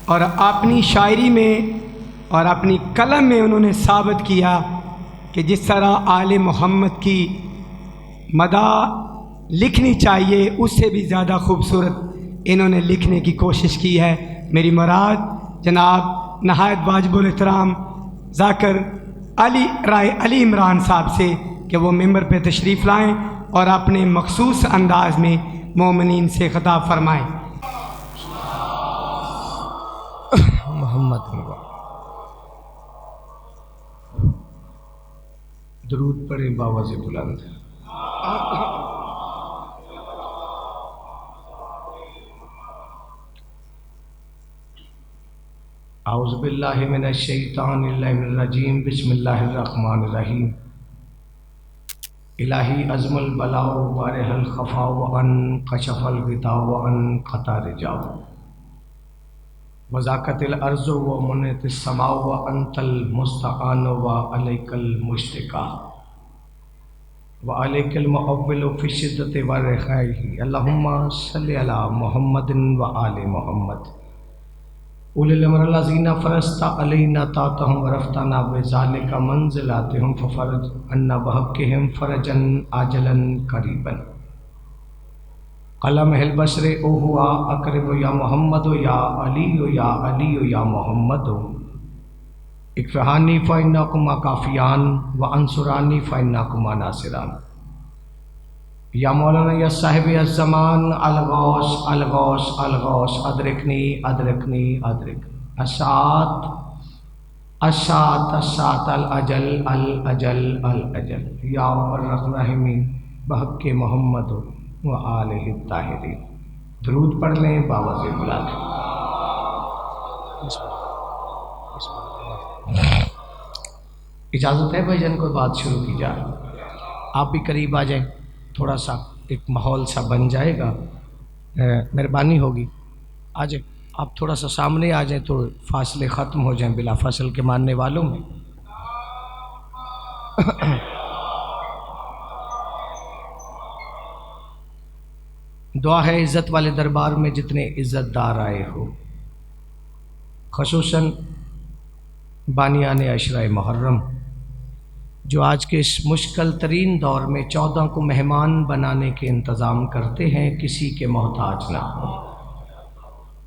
اور اپنی شاعری میں اور اپنی قلم میں انہوں نے ثابت کیا کہ جس طرح آل محمد کی مدح لکھنی چاہیے اس سے بھی زیادہ خوبصورت انہوں نے لکھنے کی کوشش کی ہے۔ میری مراد جناب نہایت واجب الاحترام ذاکر علی عمران صاحب سے کہ وہ ممبر پہ تشریف لائیں اور اپنے مخصوص انداز میں مومنین سے خطاب فرمائیں۔ محمد درود پڑھیں باواز بلند۔ اعوذ باللہ من الشیطان الرجیم، بسم اللہ الرحمن الرحیم۔ الہی عظم البلاء وارح الخفا وان کشف الغطاء وان قطع رجاء وذاکت الارض ومنت السماء وانت المستعان وعلیک المشتکا وعلیک المعول فی الشدۃ والرخاء۔ اللہم صلی علی محمد وآل محمد اولی الامر الذین فرضت علینا طاعتہم ورفعتنا بذلک منزلاتہم ففرج عنا بحقہم فرجا عاجلا قریبا۔ قلم البشر او ہوا اقرب یا محمد یا علی یا علی یا محمد اکفہانی فإنکما کافیان وانصرانی فإنکما ناصران۔ یا مولانا یا صاحب الزمان الغوث الغوث الغوث ادرکنی ادرکنی ادرک الساعات الساعات الساعات الاجل الاجل الاجل یا الرحمین بحق محمد و آلہ الطاہرین۔ درود پڑھ لیں باواز بلند۔ اجازت ہے بھائی جان کوئی بات شروع کی جائے؟ آپ بھی قریب آ جائیں، تھوڑا سا ایک ماحول سا بن جائے گا، مہربانی ہوگی۔ آ جائیں آپ، تھوڑا سا سامنے آ جائیں تو فاصلے ختم ہو جائیں بلا فاصل کے ماننے والوں میں۔ دعا ہے عزت والے دربار میں جتنے عزت دار آئے ہو، خصوصاً بانیان عشرہ محرم جو آج کے اس مشکل ترین دور میں 14 کو مہمان بنانے کے انتظام کرتے ہیں، کسی کے محتاج نہ ہوں۔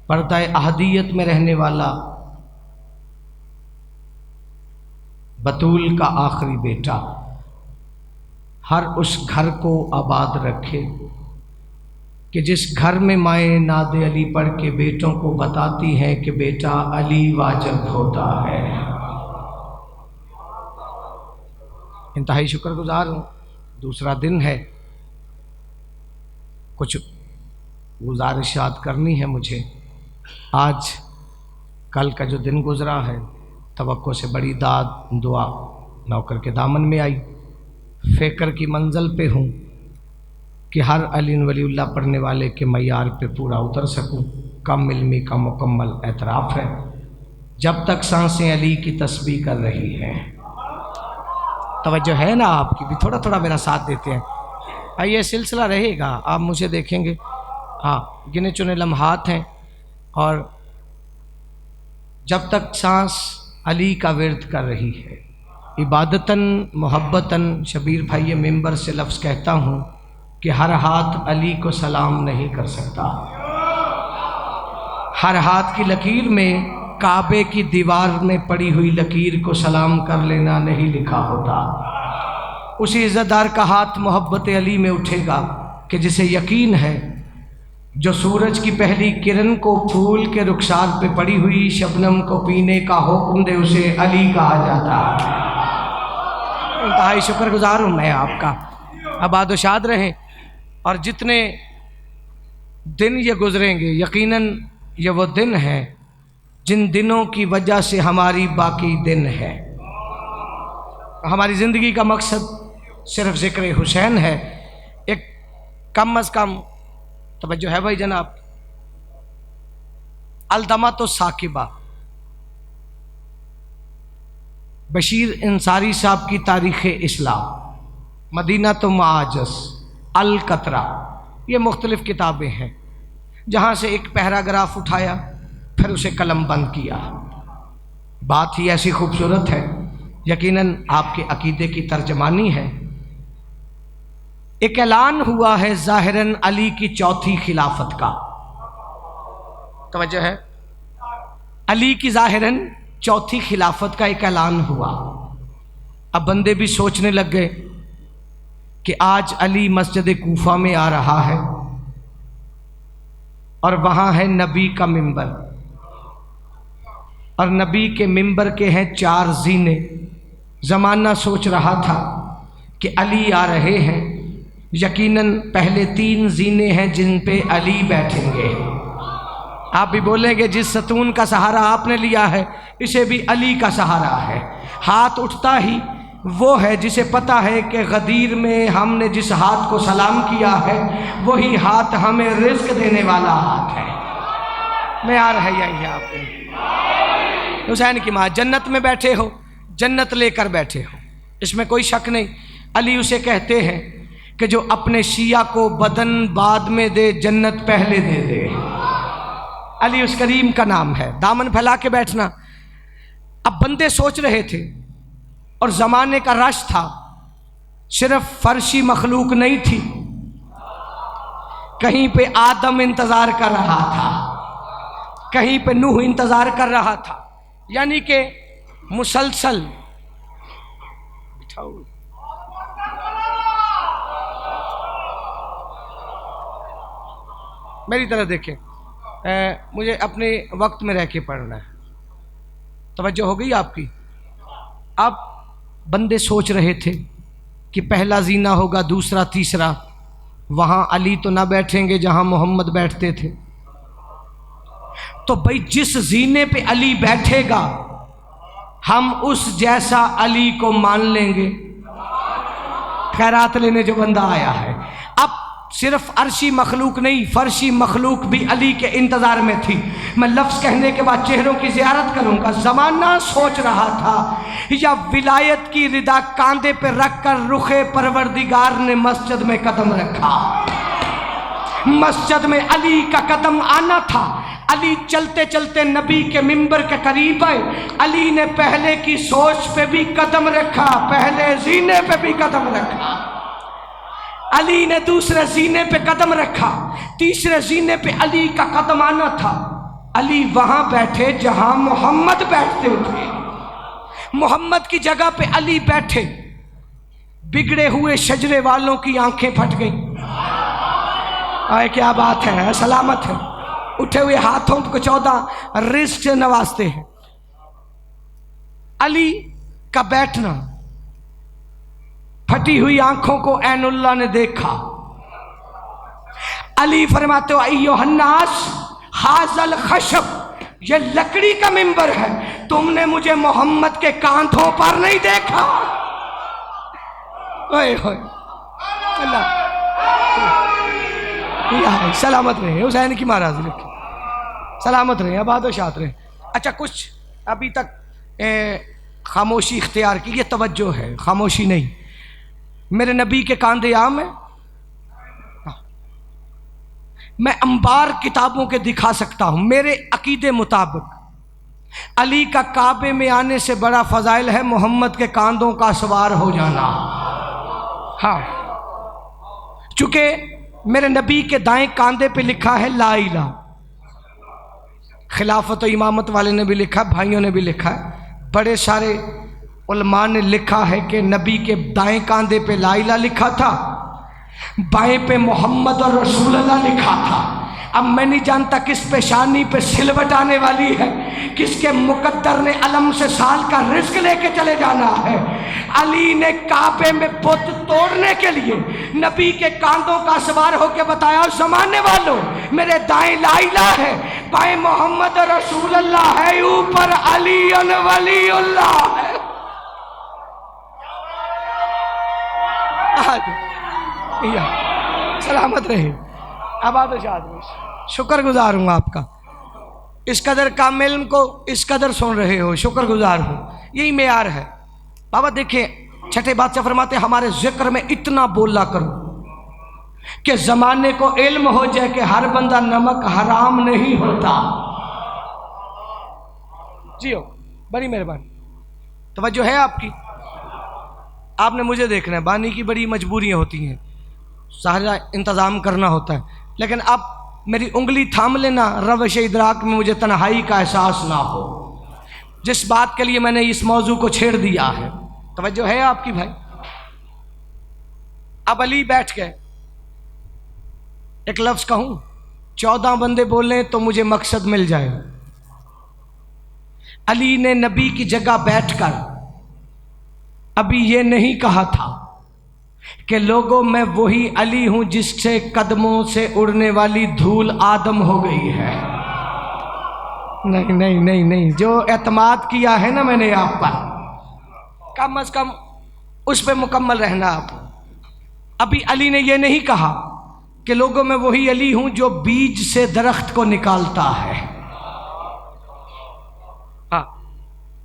پردہ احدیت میں رہنے والا بطول کا آخری بیٹا ہر اس گھر کو آباد رکھے کہ جس گھر میں مائیں ناد علی پڑھ کے بیٹوں کو بتاتی ہیں کہ بیٹا علی واجب ہوتا ہے۔ انتہائی شکر گزار ہوں، دوسرا دن ہے، کچھ گزارشات کرنی ہے مجھے۔ آج کل کا جو دن گزرا ہے، توقع سے بڑی داد دعا نوکر کے دامن میں آئی، فکر کی منزل پہ ہوں کہ ہر علی ولی اللہ پڑھنے والے کے معیار پہ پورا اتر سکوں۔ کم علمی کا مکمل اعتراف ہے، جب تک سانسیں علی کی تسبیح کر رہی ہیں۔ توجہ ہے نا آپ کی بھی؟ تھوڑا تھوڑا میرا ساتھ دیتے ہیں۔ یہ سلسلہ رہے گا، آپ مجھے دیکھیں گے، ہاں گنے چنے لمحات ہیں، اور جب تک سانس علی کا ورد کر رہی ہے، عبادتاً محبتاً، شبیر بھائی یہ ممبر سے لفظ کہتا ہوں کہ ہر ہاتھ علی کو سلام نہیں کر سکتا۔ ہر ہاتھ کی لکیر میں کعبے کی دیوار میں پڑی ہوئی لکیر کو سلام کر لینا نہیں لکھا ہوتا۔ اسی عزت دار کا ہاتھ محبت علی میں اٹھے گا کہ جسے یقین ہے جو سورج کی پہلی کرن کو پھول کے رخسار پہ پڑی ہوئی شبنم کو پینے کا حکم دے، اسے علی کہا جاتا ہے۔ انتہائی شکر گزار ہوں میں آپ کا، آباد و شاد رہیں۔ اور جتنے دن یہ گزریں گے، یقیناً یہ وہ دن ہیں جن دنوں کی وجہ سے ہماری باقی دن ہے۔ ہماری زندگی کا مقصد صرف ذکر حسین ہے۔ ایک کم از کم توجہ ہے بھائی جناب، الدمۃ الثاقبہ بشیر انصاری صاحب کی تاریخ اسلام، مدینہ تو معاجز، القطرہ، یہ مختلف کتابیں ہیں، جہاں سے ایک پیراگراف اٹھایا پھر اسے قلم بند کیا۔ بات ہی ایسی خوبصورت ہے، یقیناً آپ کے عقیدے کی ترجمانی ہے۔ ایک اعلان ہوا ہے ظاہراً علی کی چوتھی خلافت کا، توجہ ہے، علی کی ظاہراً چوتھی خلافت کا ایک اعلان ہوا۔ اب بندے بھی سوچنے لگ گئے کہ آج علی مسجد کوفہ میں آ رہا ہے اور وہاں ہے نبی کا ممبر، اور نبی کے ممبر کے ہیں 4 زینے۔ زمانہ سوچ رہا تھا کہ علی آ رہے ہیں، یقیناً پہلے 3 زینے ہیں جن پہ علی بیٹھیں گے۔ آپ بھی بولیں گے جس ستون کا سہارا آپ نے لیا ہے اسے بھی علی کا سہارا ہے۔ ہاتھ اٹھتا ہی وہ ہے جسے پتہ ہے کہ غدیر میں ہم نے جس ہاتھ کو سلام کیا ہے وہی ہاتھ ہمیں رزق دینے والا ہاتھ ہے۔ معیار ہے یہی ہے آپ کے حسین کی ماں، جنت میں بیٹھے ہو، جنت لے کر بیٹھے ہو، اس میں کوئی شک نہیں۔ علی اسے کہتے ہیں کہ جو اپنے شیعہ کو بدن بعد میں دے جنت پہلے دے دے۔ علی اس کریم کا نام ہے، دامن پھیلا کے بیٹھنا۔ اب بندے سوچ رہے تھے اور زمانے کا رش تھا، صرف فرشی مخلوق نہیں تھی، کہیں پہ آدم انتظار کر رہا تھا، کہیں پہ نوح انتظار کر رہا تھا، یعنی کہ مسلسل میری طرح دیکھیں، مجھے اپنے وقت میں رہ کے پڑھنا ہے، توجہ ہو گئی آپ کی۔ اب بندے سوچ رہے تھے کہ پہلا زینہ ہوگا، دوسرا، تیسرا، وہاں علی تو نہ بیٹھیں گے جہاں محمد بیٹھتے تھے، تو بھئی جس زینے پہ علی بیٹھے گا ہم اس جیسا علی کو مان لیں گے۔ خیرات لینے جو بندہ آیا ہے، اب صرف عرشی مخلوق نہیں، فرشی مخلوق بھی علی کے انتظار میں تھی۔ میں لفظ کہنے کے بعد چہروں کی زیارت کروں گا۔ زمانہ سوچ رہا تھا یا ولایت کی ردا کاندھے پہ رکھ کر رخ پروردگار نے مسجد میں قدم رکھا۔ مسجد میں علی کا قدم آنا تھا۔ علی چلتے چلتے نبی کے ممبر کے قریب آئے، علی نے پہلے کی سوچ پہ بھی قدم رکھا، پہلے زینے پہ بھی قدم رکھا۔ علی نے دوسرے زینے پہ قدم رکھا، تیسرے زینے پہ علی کا قدم آنا تھا۔ علی وہاں بیٹھے جہاں محمد بیٹھتے تھے، محمد کی جگہ پہ علی بیٹھے۔ بگڑے ہوئے شجرے والوں کی آنکھیں پھٹ گئیں۔ آئے کیا بات ہے، سلامت ہے، اٹھے ہوئے ہاتھوں کو 14 رزق سے نوازتے ہیں۔ علی کا بیٹھنا، پھٹی ہوئی آنکھوں کو عین اللہ نے دیکھا۔ علی فرماتے ہو ایھا الناس ھذا الخشب، یہ لکڑی کا ممبر ہے، تم نے مجھے محمد کے کاندھوں پر نہیں دیکھا۔ اوئے ہوئے اللہ سلامت رہے، حسین کی مہاراج رکھے، سلامت رہے، آباد و شاد رہے۔ اچھا کچھ ابھی تک خاموشی اختیار کی، یہ توجہ ہے، خاموشی نہیں۔ میرے نبی کے کاندھے عام ہیں، میں انبار کتابوں کے دکھا سکتا ہوں۔ میرے عقیدے مطابق علی کا کعبے میں آنے سے بڑا فضائل ہے محمد کے کاندھوں کا سوار ہو جانا۔ ہاں، چونکہ میرے نبی کے دائیں کاندھے پہ لکھا ہے لا الہ، خلافت و امامت والے نے بھی لکھا، بھائیوں نے بھی لکھا ہے، بڑے سارے علماء نے لکھا ہے کہ نبی کے دائیں کاندھے پہ لا الہ لکھا تھا، بائیں پہ محمد اور رسول اللہ لکھا تھا۔ اب میں نہیں جانتا کس پیشانی پہ سلوٹ آنے والی ہے، کس کے مقدر نے علم سے سال کا رزق لے کے چلے جانا ہے۔ علی نے کعبے میں بت توڑنے کے لیے نبی کے کاندھوں کا سوار ہو کے بتایا، زمانے والوں میرے دائیں لا الہ ہے، بائیں محمد رسول اللہ ہے، اوپر علی ولی اللہ ہے۔ سلامت رہے، آباد و شاد رہے۔ شکر گزار ہوں آپ کا، اس قدر کام علم کو اس قدر سن رہے ہو، شکر گزار ہوں، یہی معیار ہے۔ بابا دیکھیں، چھٹے بادشاہ فرماتے ہیں ہمارے ذکر میں اتنا بولا کرو کہ زمانے کو علم ہو جائے کہ ہر بندہ نمک حرام نہیں ہوتا۔ جی ہو، بڑی مہربانی. توجہ ہے آپ کی؟ آپ نے مجھے دیکھنا ہے، بانی کی بڑی مجبوریاں ہوتی ہیں، سارا انتظام کرنا ہوتا ہے، لیکن اب میری انگلی تھام لینا روش ادراک میں مجھے تنہائی کا احساس نہ ہو، جس بات کے لیے میں نے اس موضوع کو چھیڑ دیا ہے. توجہ ہے آپ کی بھائی؟ اب علی بیٹھ گئے. ایک لفظ کہوں، 14 بندے بولیں تو مجھے مقصد مل جائے. علی نے نبی کی جگہ بیٹھ کر ابھی یہ نہیں کہا تھا کہ لوگوں میں وہی علی ہوں جس سے قدموں سے اڑنے والی دھول آدم ہو گئی ہے. نہیں نہیں نہیں نہیں، جو اعتماد کیا ہے نا میں نے آپ پر، کم از کم اس پہ مکمل رہنا. آپ ابھی علی نے یہ نہیں کہا کہ لوگوں میں وہی علی ہوں جو بیج سے درخت کو نکالتا ہے. ہاں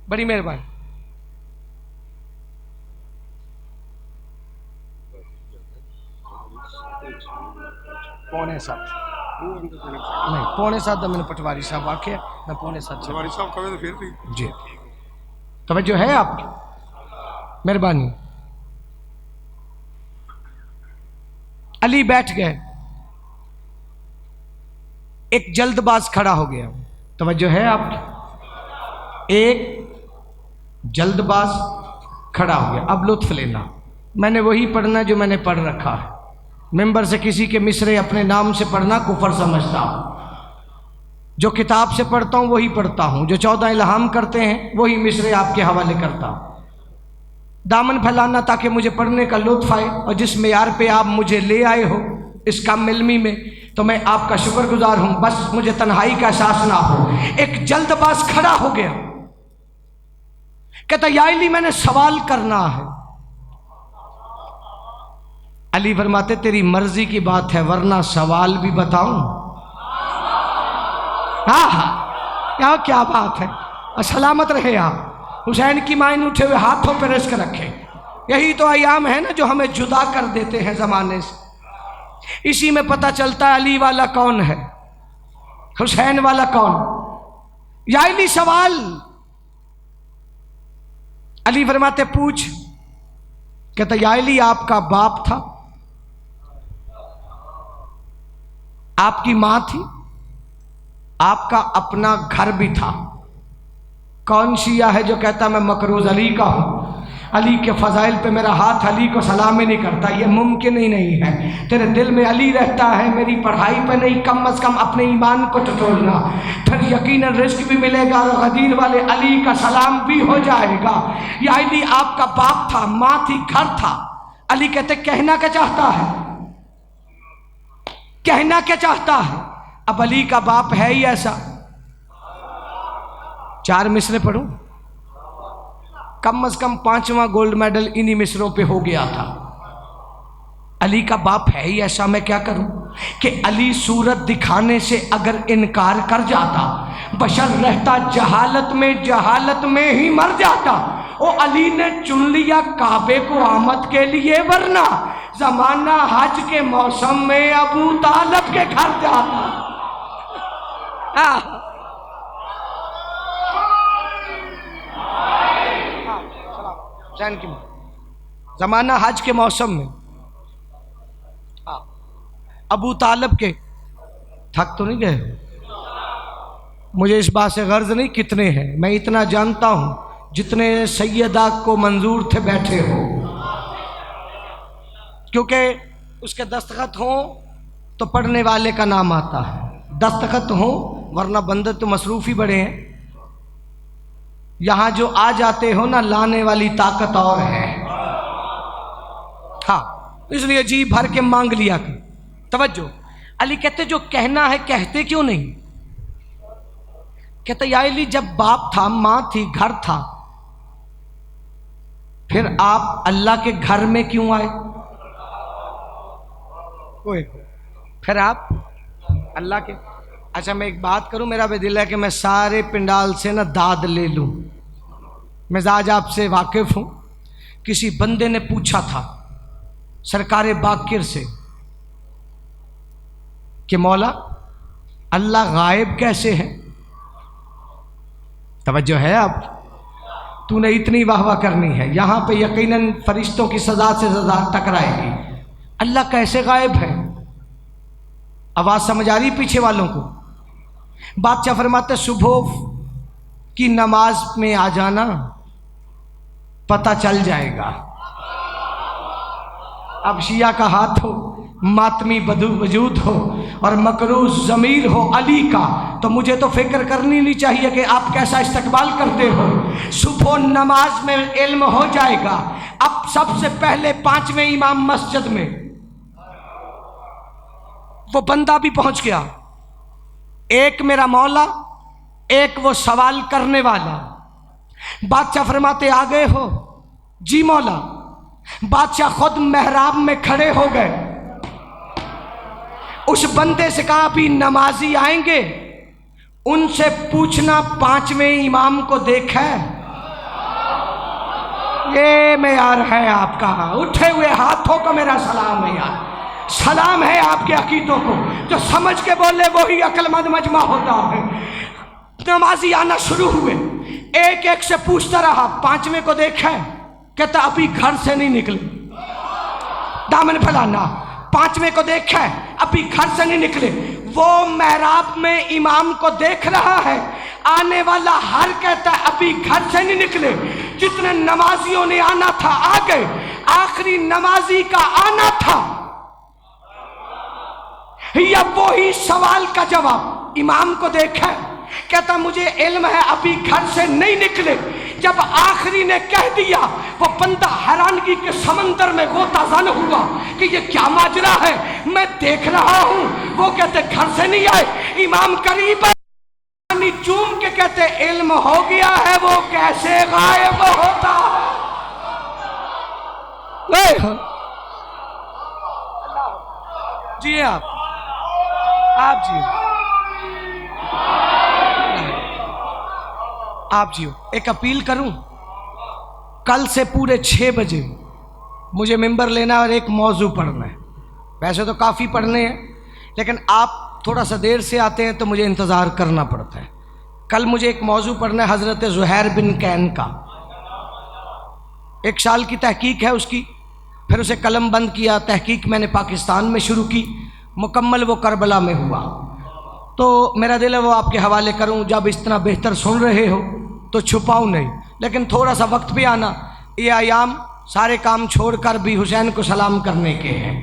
بڑی مہربانی. پونے 7 نہیں، پونے 7 میں نے پٹواری صاحب واقع، میں پونے 7 پٹواری صاحب کہے تو پھر بھی جی. توجہ ہے آپ کی؟ مہربانی. علی بیٹھ گئے. ایک جلد باز کھڑا ہو گیا. توجہ ہے آپ کی؟ ایک جلد باز کھڑا ہو گیا. اب لطف لینا، میں نے وہی پڑھنا جو میں نے پڑھ رکھا ہے. ممبر سے کسی کے مصرے اپنے نام سے پڑھنا کفر سمجھتا ہوں. جو کتاب سے پڑھتا ہوں وہی پڑھتا ہوں، جو 14 الہام کرتے ہیں وہی مصرے آپ کے حوالے کرتا ہوں. دامن پھیلانا تاکہ مجھے پڑھنے کا لطف آئے، اور جس معیار پہ آپ مجھے لے آئے ہو اس کام علمی میں تو میں آپ کا شکر گزار ہوں. بس مجھے تنہائی کا احساس نہ ہو. ایک جلد باز کھڑا ہو گیا، کہتا یا علی میں نے سوال کرنا ہے. علی فرماتے تیری مرضی کی بات ہے ورنہ سوال بھی بتاؤں. ہاں کیا بات ہے. سلامت رہے آپ. حسین کی مائن اٹھے ہوئے ہاتھوں پہ رزق رکھے. یہی تو ایام ہے نا جو ہمیں جدا کر دیتے ہیں زمانے سے. اسی میں پتہ چلتا ہے علی والا کون ہے، حسین والا کون. یا علی سوال. علی فرماتے پوچھ. کہتا یا علی آپ کا باپ تھا، آپ کی ماں تھی، آپ کا اپنا گھر بھی تھا. کون شیعہ ہے جو کہتا میں مکروز علی کا ہوں، علی کے فضائل پہ میرا ہاتھ علی کو سلام ہی نہیں کرتا؟ یہ ممکن ہی نہیں ہے. تیرے دل میں علی رہتا ہے، میری پڑھائی پہ نہیں. کم از کم اپنے ایمان کو ٹٹولنا، پھر یقیناً رزق بھی ملے گا اور غدیر والے علی کا سلام بھی ہو جائے گا. یا علی آپ کا باپ تھا، ماں تھی، گھر تھا. علی کہتے کہنا کیا چاہتا ہے، کہنا کیا چاہتا ہے؟ اب علی کا باپ ہے ہی ایسا. 4 مصرے پڑھوں، کم از کم 5واں گولڈ میڈل انہی مصروں پہ ہو گیا تھا. علی کا باپ ہے ہی ایسا. میں کیا کروں کہ علی صورت دکھانے سے اگر انکار کر جاتا، بشر رہتا جہالت میں ہی مر جاتا. او علی نے چن لیا کعبے کو آمد کے لیے، ورنہ زمانہ حج کے موسم میں ابو طالب کے گھر جاتا. زمانہ حج کے موسم میں ابو طالب کے. تھک تو نہیں گئے؟ مجھے اس بات سے غرض نہیں کتنے ہیں، میں اتنا جانتا ہوں جتنے سیدہ کو منظور تھے بیٹھے ہو، کیونکہ اس کے دستخط ہوں تو پڑھنے والے کا نام آتا ہے. دستخط ہوں، ورنہ بندے تو مصروف ہی بڑے ہیں. یہاں جو آ جاتے ہو نا، لانے والی طاقت اور ہے. ہاں اس لیے جی بھر کے مانگ لیا کر. توجہ. علی کہتے جو کہنا ہے کہتے کیوں نہیں؟ کہتے یا علی جب باپ تھا، ماں تھی، گھر تھا، پھر آپ اللہ کے گھر میں کیوں آئے؟ پھر آپ اللہ کے. اچھا میں ایک بات کروں، میرا بھی دل ہے کہ میں سارے پنڈال سے نا داد لے لوں. مزاج آپ سے واقف ہوں. کسی بندے نے پوچھا تھا سرکار باقر سے کہ مولا اللہ غائب کیسے ہے؟ توجہ ہے اب؟ تو نے اتنی واہ واہ کرنی ہے، یہاں پہ یقیناً فرشتوں کی سزا سے سزا ٹکرائے گی۔ اللہ کیسے غائب ہے؟ آواز سمجھ آ رہی پیچھے والوں کو؟ بادشاہ فرماتے صبح کی نماز میں آ جانا، پتہ چل جائے گا۔ اب شیعہ کا ہاتھ ہو، ماتمی بدو وجود ہو اور مکروز ضمیر ہو علی کا، تو مجھے تو فکر کرنی نہیں چاہیے کہ آپ کیسا استقبال کرتے ہو۔ صبح نماز میں علم ہو جائے گا۔ اب سب سے پہلے 5ویں امام مسجد میں، وہ بندہ بھی پہنچ گیا، ایک میرا مولا، ایک وہ سوال کرنے والا۔ بادشاہ فرماتے آ گئے ہو؟ جی مولا۔ بادشاہ خود محراب میں کھڑے ہو گئے، اس بندے سے کہا ابھی نمازی آئیں گے، ان سے پوچھنا 5ویں امام کو دیکھا ہے؟ یہ معیار ہے آپ کا؟ اٹھے ہوئے ہاتھوں کو میرا سلام ہے یار، سلام ہے آپ کے عقیدوں کو، جو سمجھ کے بولے وہی عقل مند مجمع ہوتا ہے۔ نمازی آنا شروع ہوئے، ایک ایک سے پوچھتا رہا 5ویں کو دیکھا ہے؟ کہتا ابھی گھر سے نہیں نکلے، دامن پھیلانا۔ 5ویں کو دیکھا ہے؟ ابھی گھر سے نہیں نکلے۔ وہ محراب میں امام کو دیکھ رہا ہے، آنے والا ہر کہتا ہے ابھی گھر سے نہیں نکلے۔ جتنے نمازیوں نے آنا تھا آ گئے، آخری نمازی کا آنا تھا، یا وہی سوال کا جواب امام کو دیکھا ہے؟ کہتا مجھے علم ہے ابھی گھر سے نہیں نکلے۔ جب آخری نے کہہ دیا، وہ بندہ حیرانگی کے سمندر میں غوطہ زن ہوا کہ یہ کیا ماجرا ہے، میں دیکھ رہا ہوں، وہ کہتے گھر سے نہیں آئے۔ امام قریب چوم کے کہتے علم ہو گیا ہے، وہ کیسے غائب ہوتا ہے؟ جی آپ جی آپ جیو۔ ایک اپیل کروں، کل سے پورے 6 بجے مجھے ممبر لینا اور ایک موضوع پڑھنا ہے۔ ویسے تو کافی پڑھنے ہیں، لیکن آپ تھوڑا سا دیر سے آتے ہیں تو مجھے انتظار کرنا پڑتا ہے۔ کل مجھے ایک موضوع پڑھنا ہے حضرت زہیر بن کین کا۔ 1 سال کی تحقیق ہے اس کی، پھر اسے قلم بند کیا، تحقیق میں نے پاکستان میں شروع کی، مکمل وہ کربلا میں ہوا۔ تو میرا دل ہے وہ آپ کے حوالے کروں، جب اس طرح بہتر سن رہے ہو تو چھپاؤں نہیں، لیکن تھوڑا سا وقت بھی آنا۔ یہ ایام سارے کام چھوڑ کر بھی حسین کو سلام کرنے کے ہیں۔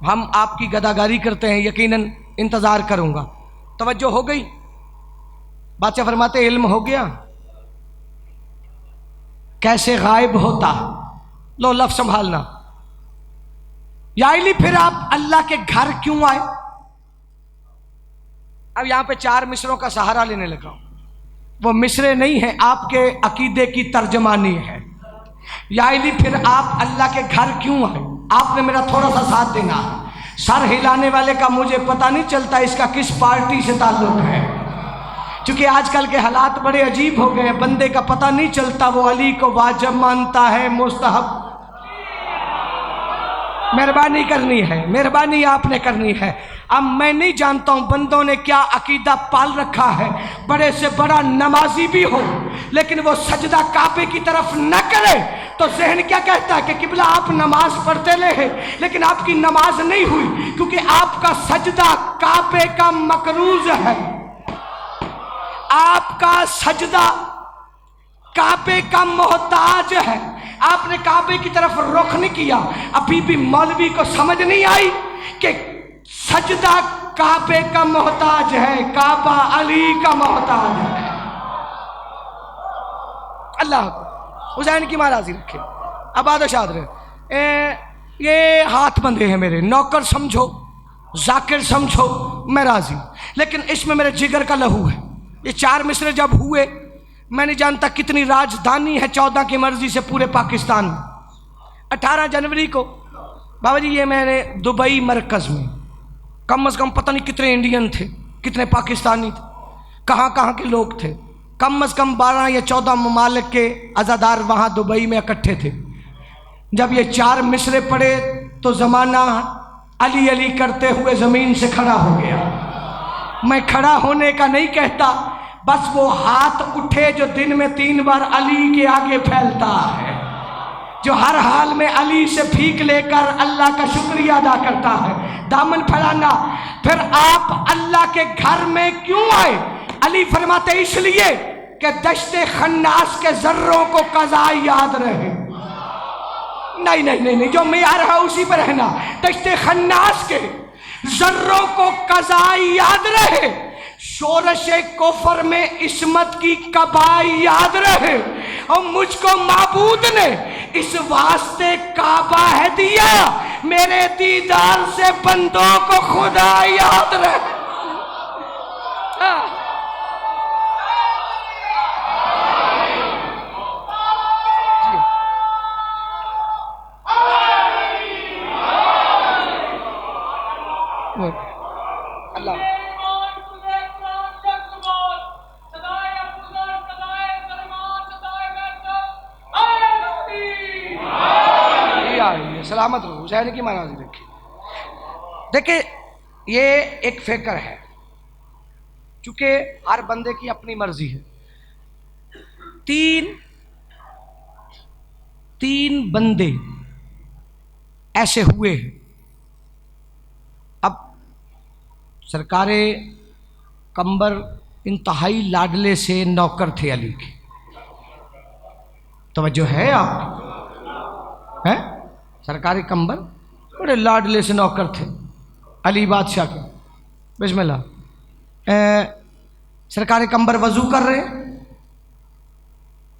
ہم آپ کی گداگاری کرتے ہیں، یقیناً انتظار کروں گا۔ توجہ ہو گئی؟ بادشاہ فرماتے علم ہو گیا، کیسے غائب ہوتا؟ لو لفظ سنبھالنا۔ یا علی پھر آپ اللہ کے گھر کیوں آئے؟ اب یہاں پہ 4 مصروں کا سہارا لینے لگا ہوں، وہ مصرے نہیں ہیں، آپ کے عقیدے کی ترجمانی ہے۔ یا علی پھر آپ اللہ کے گھر کیوں آئے؟ آپ نے میرا تھوڑا سا ساتھ دینا۔ سر ہلانے والے کا مجھے پتہ نہیں چلتا اس کا کس پارٹی سے تعلق ہے، چونکہ آج کل کے حالات بڑے عجیب ہو گئے، بندے کا پتہ نہیں چلتا وہ علی کو واجب مانتا ہے مستحب۔ مہربانی کرنی ہے، مہربانی آپ نے کرنی ہے۔ اب میں نہیں جانتا ہوں بندوں نے کیا عقیدہ پال رکھا ہے، بڑے سے بڑا نمازی بھی ہو لیکن وہ سجدہ کعبے کی طرف نہ کرے تو ذہن کیا کہتا ہے کہ قبلہ آپ نماز پڑھتے رہے لیکن آپ کی نماز نہیں ہوئی، کیونکہ آپ کا سجدہ کعبے کا مقروض ہے، آپ کا سجدہ کعبے کا محتاج ہے۔ آپ نے کعبے کی طرف رخ نہیں کیا۔ ابھی بھی مولوی کو سمجھ نہیں آئی کہ سجدہ کعبے کا محتاج ہے، کعبہ علی کا محتاج ہے۔ اللہ حسین کی مہاراضی رکھے، آباد و شاد رہے۔ یہ ہاتھ بندھے ہیں میرے، نوکر سمجھو، ذاکر سمجھو، میں راضی، لیکن اس میں میرے جگر کا لہو ہے۔ یہ 4 مصرے جب ہوئے، میں نہیں جانتا کتنی راجدھانی ہے 14 کی مرضی سے پورے پاکستان میں۔ 18 جنوری کو بابا جی یہ میں نے دبئی مرکز میں کم از کم پتہ نہیں کتنے انڈین تھے، کتنے پاکستانی تھے، کہاں کہاں کے لوگ تھے، کم از کم 12 یا 14 ممالک کے عزادار وہاں دبئی میں اکٹھے تھے۔ جب یہ 4 مصرے پڑے تو زمانہ علی علی کرتے ہوئے زمین سے کھڑا ہو گیا۔ میں کھڑا ہونے کا نہیں کہتا، بس وہ ہاتھ اٹھے جو دن میں 3 بار علی کے آگے پھیلتا ہے، جو ہر حال میں علی سے بھیک لے کر اللہ کا شکریہ ادا کرتا ہے۔ دامن پھیلانا۔ پھر آپ اللہ کے گھر میں کیوں آئے؟ علی فرماتے اس لیے کہ دشت خناس کے ذروں کو قضا یاد رہے۔ نہیں نہیں نہیں نہیں، جو معیار ہے اسی پر رہنا۔ دشت خناس کے ذروں کو قضا یاد رہے، شورش کفر میں عصمت کی کبائی یاد رہے، اور مجھ کو معبود نے اس واسطے کعبہ ہے دیا، میرے دیدار سے بندوں کو خدا یاد رہے۔ اللہ سلامت رہو، حسین کی معنی رکھیے۔ دیکھیں یہ ایک فکر ہے، چونکہ ہر بندے کی اپنی مرضی ہے۔ تین بندے ایسے ہوئے ہیں۔ اب سرکار قمبر انتہائی لاڈلے سے نوکر تھے علی کے، توجہ ہے آپ ہیں؟ سرکار قمبر بڑے لاڈلے سے نوکر تھے علی بادشاہ کے۔ بسم اللہ۔ سرکار قمبر وضو کر رہے،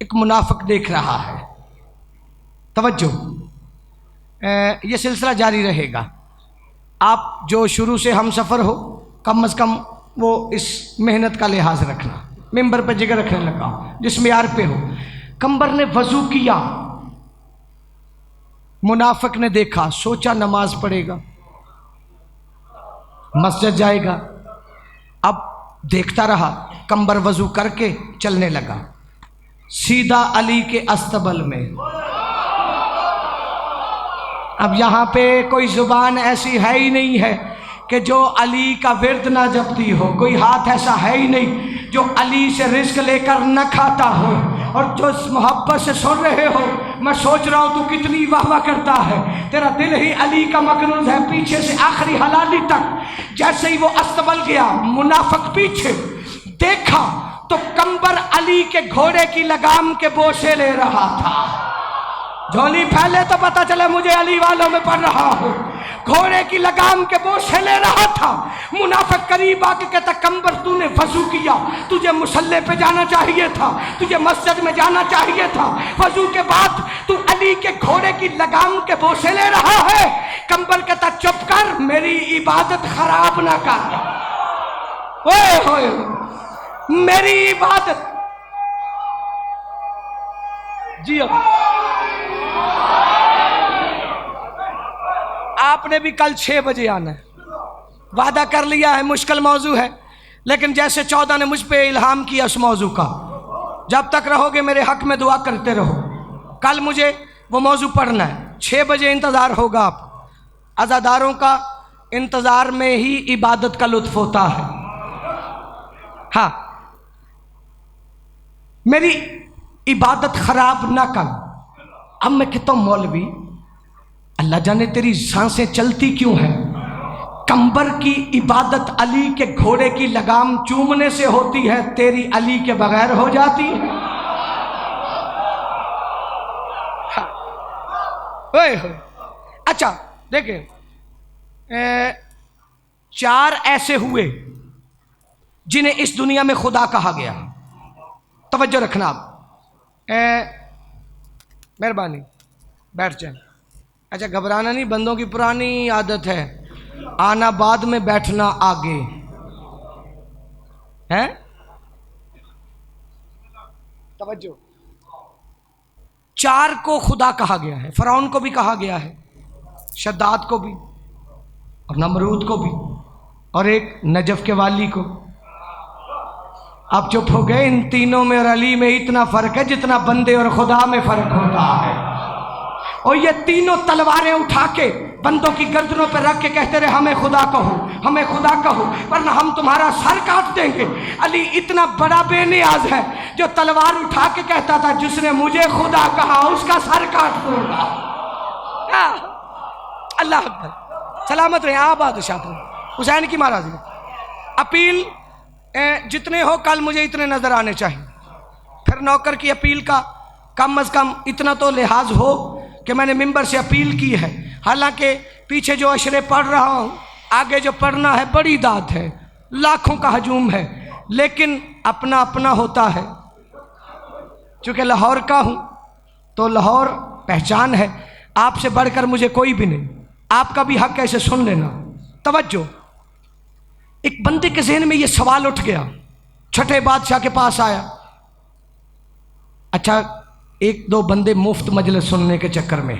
ایک منافق دیکھ رہا ہے۔ توجہ، یہ سلسلہ جاری رہے گا۔ آپ جو شروع سے ہم سفر ہو، کم از کم وہ اس محنت کا لحاظ رکھنا، ممبر پہ جگر رکھنے لگا جس معیار پہ ہو۔ قمبر نے وضو کیا، منافق نے دیکھا، سوچا نماز پڑھے گا، مسجد جائے گا۔ اب دیکھتا رہا، قمبر وضو کر کے چلنے لگا سیدھا علی کے استبل میں۔ اب یہاں پہ کوئی زبان ایسی ہے ہی نہیں ہے کہ جو علی کا ورد نہ جپتی ہو، کوئی ہاتھ ایسا ہے ہی نہیں جو علی سے رزق لے کر نہ کھاتا ہو، اور جو اس محبت سے سن رہے ہو۔ میں سوچ رہا ہوں تو کتنی واہ واہ کرتا ہے، تیرا دل ہی علی کا مقروض ہے پیچھے سے آخری حلالی تک۔ جیسے ہی وہ استبل گیا، منافق پیچھے دیکھا تو قمبر علی کے گھوڑے کی لگام کے بوسے لے رہا تھا۔ جھولی پھیلے تو پتہ چلے مجھے علی والوں میں پڑھ رہا ہوں۔ گھوڑے کی لگام کے بوسے لے رہا تھا۔ منافق قریب آ کے کہتا قمبر تو نے وضو کیا، تجھے مصلی پہ جانا چاہیے تھا، تجھے مسجد میں جانا چاہیے تھا، وضو کے بعد تو علی کے گھوڑے کی لگام کے بوسے لے رہا ہے۔ قمبر کہتا چپ کر، میری عبادت خراب نہ کر۔ اوئے ہوئے میری عبادت جی آپ نے بھی کل 6 بجے آنا ہے، وعدہ کر لیا ہے، مشکل موضوع ہے، لیکن جیسے 14 نے مجھ پہ الہام کیا اس موضوع کا، جب تک رہو گے میرے حق میں دعا کرتے رہو۔ کل مجھے وہ موضوع پڑھنا ہے، 6 بجے انتظار ہوگا۔ آپ عزاداروں کا انتظار میں ہی عبادت کا لطف ہوتا ہے۔ ہاں، میری عبادت خراب نہ کر۔ اب میں کہتا ہوں مولوی اللہ جانے تیری سانسیں چلتی کیوں ہیں؟ قمبر کی عبادت علی کے گھوڑے کی لگام چومنے سے ہوتی ہے، تیری علی کے بغیر ہو جاتی ہے؟ اچھا دیکھیں، 4 ایسے ہوئے جنہیں اس دنیا میں خدا کہا گیا۔ توجہ رکھنا آپ، مہربانی بیٹھ جائیں۔ اچھا گھبرانا نہیں، بندوں کی پرانی عادت ہے آنا بعد میں بیٹھنا آگے ہے۔ توجہ، 4 کو خدا کہا گیا ہے، فرعون کو بھی کہا گیا ہے، شداد کو بھی، اور نمرود کو بھی، اور ایک نجف کے والی کو۔ آپ چپ ہو گئے، ان تینوں میں اور علی میں اتنا فرق ہے جتنا بندے اور خدا میں فرق ہوتا ہے۔ اور یہ تینوں تلواریں اٹھا کے بندوں کی گردنوں پہ رکھ کے کہتے رہے ہمیں خدا کہو، ہمیں خدا کہو، ورنہ ہم تمہارا سر کاٹ دیں گے۔ علی اتنا بڑا بے نیاز ہے جو تلوار اٹھا کے کہتا تھا جس نے مجھے خدا کہا اس کا سر کاٹ دوں گا۔ اللہ اکبر، سلامت رہیں آپ بادشاہ پر، حسین کی مہاراجی۔ اپیل جتنے ہو کل مجھے اتنے نظر آنے چاہیے۔ پھر نوکر کی اپیل کا کم از کم اتنا تو لحاظ ہو کہ میں نے ممبر سے اپیل کی ہے، حالانکہ پیچھے جو اشرے پڑھ رہا ہوں، آگے جو پڑھنا ہے بڑی داد ہے، لاکھوں کا ہجوم ہے، لیکن اپنا اپنا ہوتا ہے۔ چونکہ لاہور کا ہوں تو لاہور پہچان ہے، آپ سے بڑھ کر مجھے کوئی بھی نہیں، آپ کا بھی حق ایسے سن لینا۔ توجہ، ایک بندے کے ذہن میں یہ سوال اٹھ گیا، چھٹے بادشاہ کے پاس آیا، اچھا ایک دو بندے مفت مجلس سننے کے چکر میں،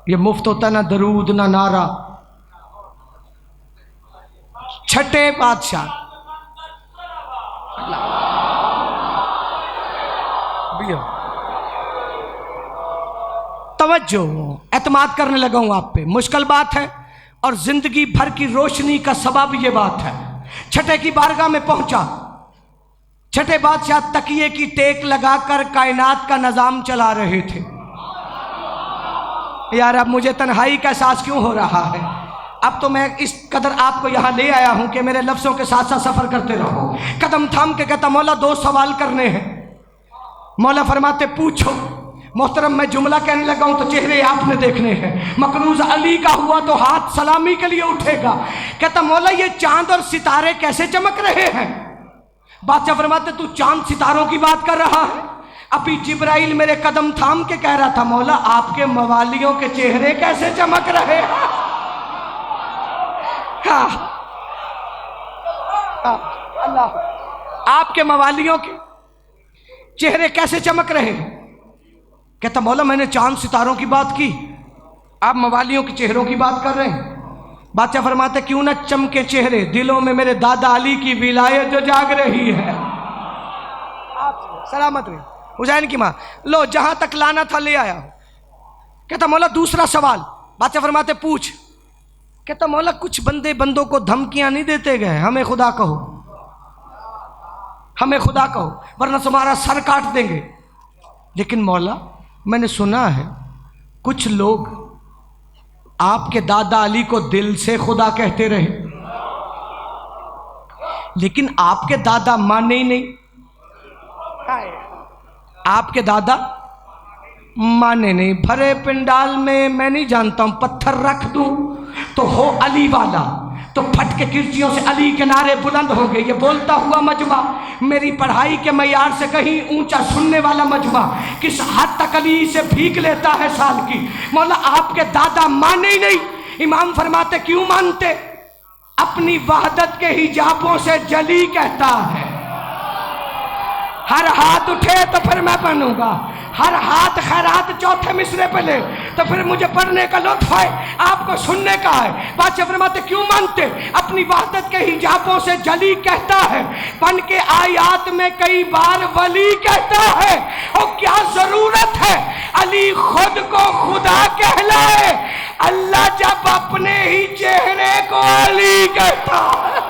یہ مفت ہوتا نہ درود نہ نعرہ۔ چھٹے بادشاہ توجہ، اعتماد کرنے لگا ہوں آپ پہ، مشکل بات ہے اور زندگی بھر کی روشنی کا سبب یہ بات ہے۔ چھٹے کی بارگاہ میں پہنچا، چھٹے بادشاہ تکیے کی ٹیک لگا کر کائنات کا نظام چلا رہے تھے۔ یار اب مجھے تنہائی کا احساس کیوں ہو رہا ہے؟ اب تو میں اس قدر آپ کو یہاں لے آیا ہوں کہ میرے لفظوں کے ساتھ ساتھ سفر کرتے رہو۔ قدم تھام کے کہتا مولا دو سوال کرنے ہیں۔ مولا فرماتے پوچھو۔ محترم میں جملہ کہنے لگا ہوں تو چہرے آپ نے دیکھنے ہیں، مقروض علی کا ہوا تو ہاتھ سلامی کے لیے اٹھے گا۔ کہتا مولا یہ چاند اور ستارے کیسے چمک رہے ہیں؟ بادشاہ فرماتے تو چاند ستاروں کی بات کر رہا ہے؟ ابھی جبرائیل میرے قدم تھام کے کہہ رہا تھا مولا آپ کے موالیوں کے چہرے کیسے چمک رہے ہیں؟ اللہ، آپ کے موالیوں کے چہرے کیسے چمک رہے ہیں؟ کہتا مولا میں نے چاند ستاروں کی بات کی، آپ موالیوں کے چہروں کی بات کر رہے ہیں۔ بادشاہ فرماتے کیوں نہ چمکے چہرے، دلوں میں میرے دادا علی کی ولایت جو جاگ رہی ہے۔ سلامت رہے حسین کی ماں، لو جہاں تک لانا تھا لے آیا ہوں۔ کہتا مولا دوسرا سوال۔ بادشاہ فرماتے پوچھ۔ کہتا مولا کچھ بندوں کو دھمکیاں نہیں دیتے گئے ہمیں خدا کہو، ہمیں خدا کہو ورنہ تمہارا سر کاٹ دیں گے، لیکن مولا میں نے سنا ہے کچھ لوگ آپ کے دادا علی کو دل سے خدا کہتے رہے، لیکن آپ کے دادا مانے ہی نہیں۔ آپ کے دادا مانے نہیں، بھرے پنڈال میں میں نہیں جانتا ہوں پتھر رکھ دوں تو ہو علی والا، تو پھٹ کے کرسیوں سے علی کے نعرے بلند ہوں گے۔ یہ بولتا ہوا مجمع میری پڑھائی کے معیار سے کہیں اونچا سننے والا مجمع کس حد تک علی سے بھیک لیتا ہے سال کی۔ مولا آپ کے دادا مانے ہی نہیں۔ امام فرماتے کیوں مانتے؟ اپنی وحدت کے حجابوں سے جلی کہتا ہے، ہر ہاتھ اٹھے تو پھر میں پڑھوں گا، ہر ہاتھ خیرات چوتھے مصرے پہ لے تو پھر مجھے پڑھنے کا لطف ہے، آپ کو سننے کا ہے۔ بادشاہ فرماتے کیوں مانتے؟ اپنی وحدت کے حجابوں سے جلی کہتا ہے، بن کے آیات میں کئی بار ولی کہتا ہے، اور کیا ضرورت ہے علی خود کو خدا کہلائے، اللہ جب اپنے ہی چہرے کو علی کہتا ہے۔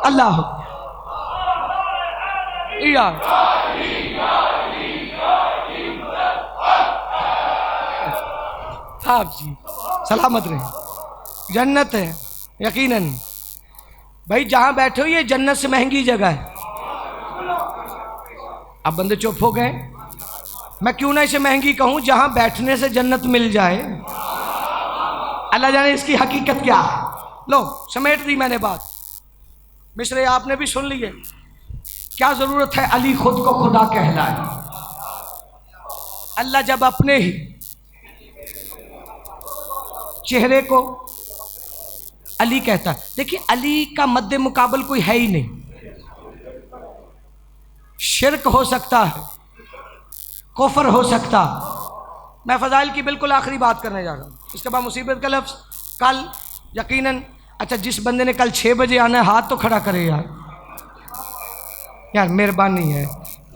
اللہ آپ جی سلامت رہے۔ جنت ہے یقیناً بھائی، جہاں بیٹھے ہو یہ جنت سے مہنگی جگہ ہے۔ اب بندے چپ ہو گئے، میں کیوں نہ اسے مہنگی کہوں، جہاں بیٹھنے سے جنت مل جائے، اللہ جانے اس کی حقیقت کیا ہے۔ لو سمیٹ دی میں نے بات، مصرے آپ نے بھی سن لیے۔ کیا ضرورت ہے علی خود کو خدا کہلائے، اللہ جب اپنے ہی چہرے کو علی کہتا ہے۔ دیکھیے علی کا مد مقابل کوئی ہے ہی نہیں، شرک ہو سکتا ہے، کفر ہو سکتا۔ میں فضائل کی بالکل آخری بات کرنے جا رہا ہوں، اس کے بعد مصیبت کا لفظ کل یقیناً اچھا جس بندے نے کل 6 بجے آنا ہے ہاتھ تو کھڑا کرے یار. یار مہربانی ہے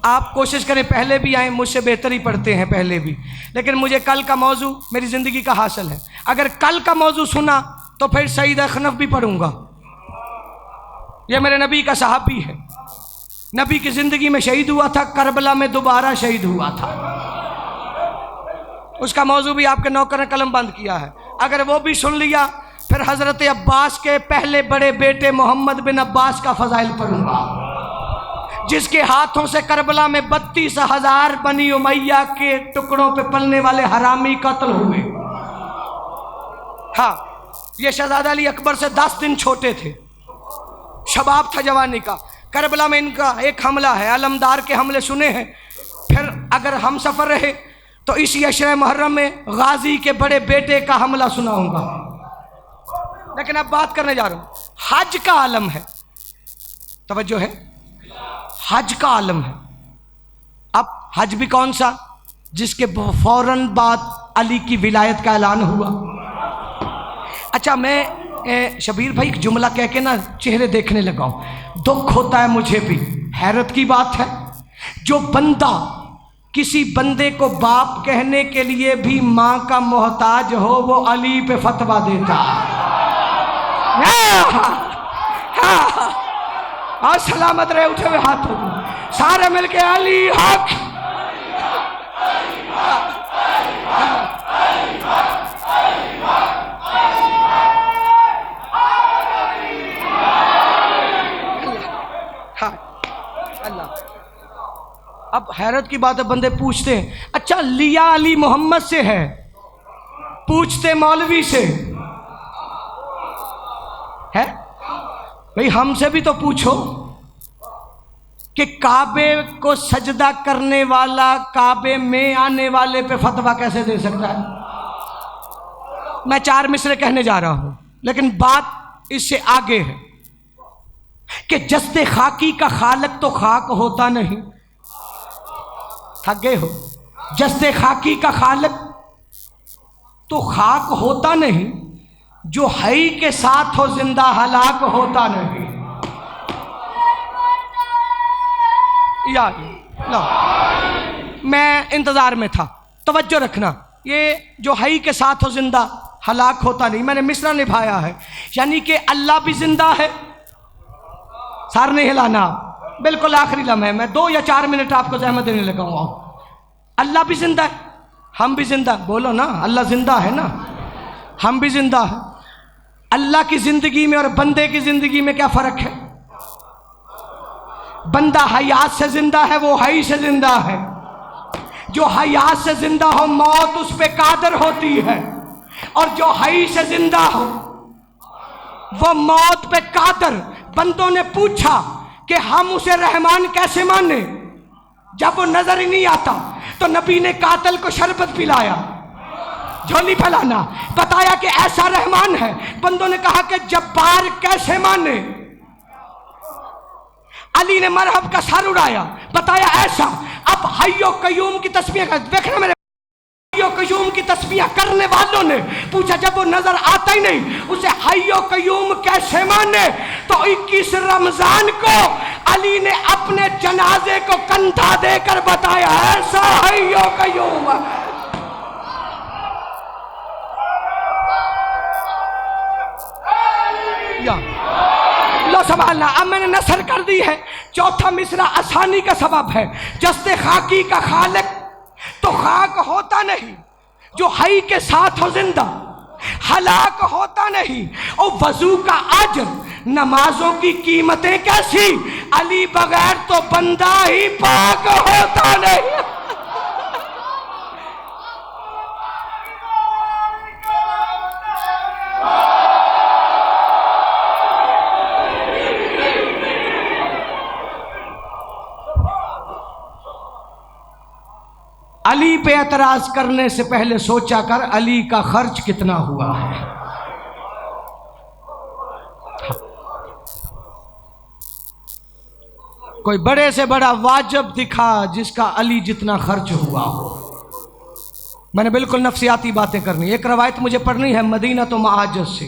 آپ کوشش کریں پہلے بھی آئیں, مجھ سے بہتر ہی پڑھتے ہیں پہلے بھی, لیکن مجھے کل کا موضوع میری زندگی کا حاصل ہے. اگر کل کا موضوع سنا تو پھر سعید اخنف بھی پڑھوں گا. یہ میرے نبی کا صحابی ہے, نبی کی زندگی میں شہید ہوا تھا, کربلا میں دوبارہ شہید ہوا تھا. اس کا موضوع بھی آپ کے نوکر نے قلم بند کیا ہے. اگر وہ بھی سن لیا پھر حضرت عباس کے پہلے بڑے بیٹے محمد بن عباس کا فضائل پڑھوں گا, جس کے ہاتھوں سے کربلا میں 32,000 بنی امیہ کے ٹکڑوں پہ پلنے والے حرامی قتل ہوئے. ہاں یہ شہزادہ علی اکبر سے 10 دن چھوٹے تھے, شباب تھا جوانی کا. کربلا میں ان کا ایک حملہ ہے, علمدار کے حملے سنے ہیں. پھر اگر ہم سفر رہے تو اسی عشرہ محرم میں غازی کے بڑے بیٹے کا حملہ سناؤں گا. لیکن اب بات کرنے جا رہا ہوں, حج کا عالم ہے, توجہ ہے, حج کا عالم ہے. اب حج بھی کون سا, جس کے فوراً بعد علی کی ولایت کا اعلان ہوا. اچھا میں شبیر بھائی ایک جملہ کہہ کے نا چہرے دیکھنے لگا ہوں, دکھ ہوتا ہے مجھے بھی, حیرت کی بات ہے جو بندہ کسی بندے کو باپ کہنے کے لیے بھی ماں کا محتاج ہو وہ علی پہ فتویٰ دیتا. اور سلامت رہے, اٹھے ہوئے ہاتھوں کو سارے مل کے علی حق. اب حیرت کی بات ہے, بندے پوچھتے ہیں اچھا لیا علی محمد سے ہے, پوچھتے مولوی سے ہے بھئی, ہم سے بھی تو پوچھو کہ کعبے کو سجدہ کرنے والا کعبے میں آنے والے پہ فتویٰ کیسے دے سکتا ہے. میں 4 مصرے کہنے جا رہا ہوں لیکن بات اس سے آگے ہے کہ جسد خاکی کا خالق تو خاک ہوتا نہیں. تھک گئے ہو, جسد خاکی کا خالق تو خاک ہوتا نہیں, جو حی کے ساتھ ہو زندہ ہلاک ہوتا نہیں. یا میں انتظار میں تھا, توجہ رکھنا, یہ جو حی کے ساتھ ہو زندہ ہلاک ہوتا نہیں, میں نے مصرع نبھایا ہے, یعنی کہ اللہ بھی زندہ ہے. سار نہیں ہلانا, بالکل آخری لمحے میں 2 یا 4 منٹ آپ کو زحمت دینے لگا ہوں. اللہ بھی زندہ ہے, ہم بھی زندہ, بولو نا اللہ زندہ ہے نا, ہم بھی زندہ ہیں. اللہ کی زندگی میں اور بندے کی زندگی میں کیا فرق ہے؟ بندہ حیات سے زندہ ہے, وہ حی سے زندہ ہے. جو حیات سے زندہ ہو موت اس پہ قادر ہوتی ہے, اور جو حی سے زندہ ہو وہ موت پہ قادر. بندوں نے پوچھا کہ ہم اسے رحمان کیسے مانیں, جب وہ نظر ہی نہیں آتا تو نبی نے قاتل کو شربت پلایا, جھولی پھیلانا, بتایا کہ ایسا رحمان ہے. بندوں نے کہا کہ جبار کیسے مانے, علی نے مرحب کا سر اڑایا, بتایا ایسا. اب حی و قیوم کی تسبیح کا دیکھنا, میرے حی و قیوم کی تسبیح کرنے والوں نے پوچھا جب وہ نظر آتا ہی نہیں اسے حی و قیوم کیسے مانے, تو 21 رمضان کو علی نے اپنے جنازے کو کندھا دے کر بتایا ایسا حی و قیوم. لو سنبھالنا, اب میں نے نثر کر دی ہے. چوتھا مصرع آسانی کا سبب ہے. جسد خاکی کا خالق تو خاک ہوتا نہیں, جو حی کے ساتھ ہو زندہ ہلاک ہوتا نہیں. اور وضو کا اجر, نمازوں کی قیمتیں کیسی, علی بغیر تو بندہ ہی پاک ہوتا نہیں. علی پہ اعتراض کرنے سے پہلے سوچا کر علی کا خرچ کتنا ہوا ہے. کوئی بڑے سے بڑا واجب دکھا جس کا علی جتنا خرچ ہوا ہو. میں نے بالکل نفسیاتی باتیں کرنی. ایک روایت مجھے پڑھنی ہے مدینہ تو معاجز سے,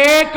1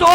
2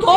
2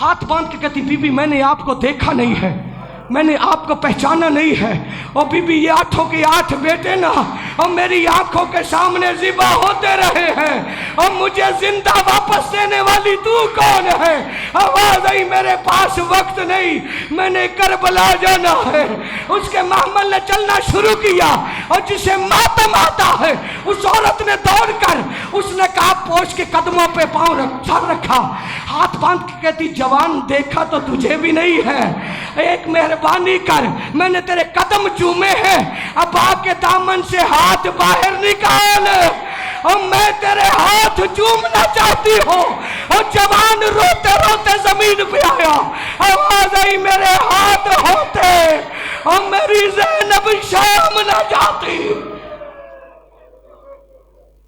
ہاتھ باندھ کے کہتی بی بی میں نے آپ کو دیکھا نہیں ہے، میں نے آپ کو پہچانا نہیں ہے، اور بی بی یہ 8 کے 8 بیٹے نا اور میری آنکھوں کے سامنے ذبح ہوتے رہے ہیں، اور مجھے زندہ واپس دینے والی تو کون ہے؟ آواز آئی میرے پاس وقت نہیں، میں نے کربلا جانا ہے۔ اس کے محمل نے چلنا شروع کیا، اور جسے ماتم آتا ہے اس عورت نے دوڑ کر اس نے کہا پوش کے قدموں پہ پاؤں سر رکھا، ہاتھ باندھ کے کہتی جوان دیکھا تو تجھے بھی نہیں ہے، ایک مہربانی کر، میں نے تیرے قدم چومے ہیں، اب آ کے دامن سے ہاتھ باہر نکال، اور میں تیرے ہاتھ چومنا چاہتی ہوں۔ اور جوان روتے روتے زمین پہ آیا، آواز آئی میرے ہاتھ ہوتے اور میری زینب شام نہ جاتی۔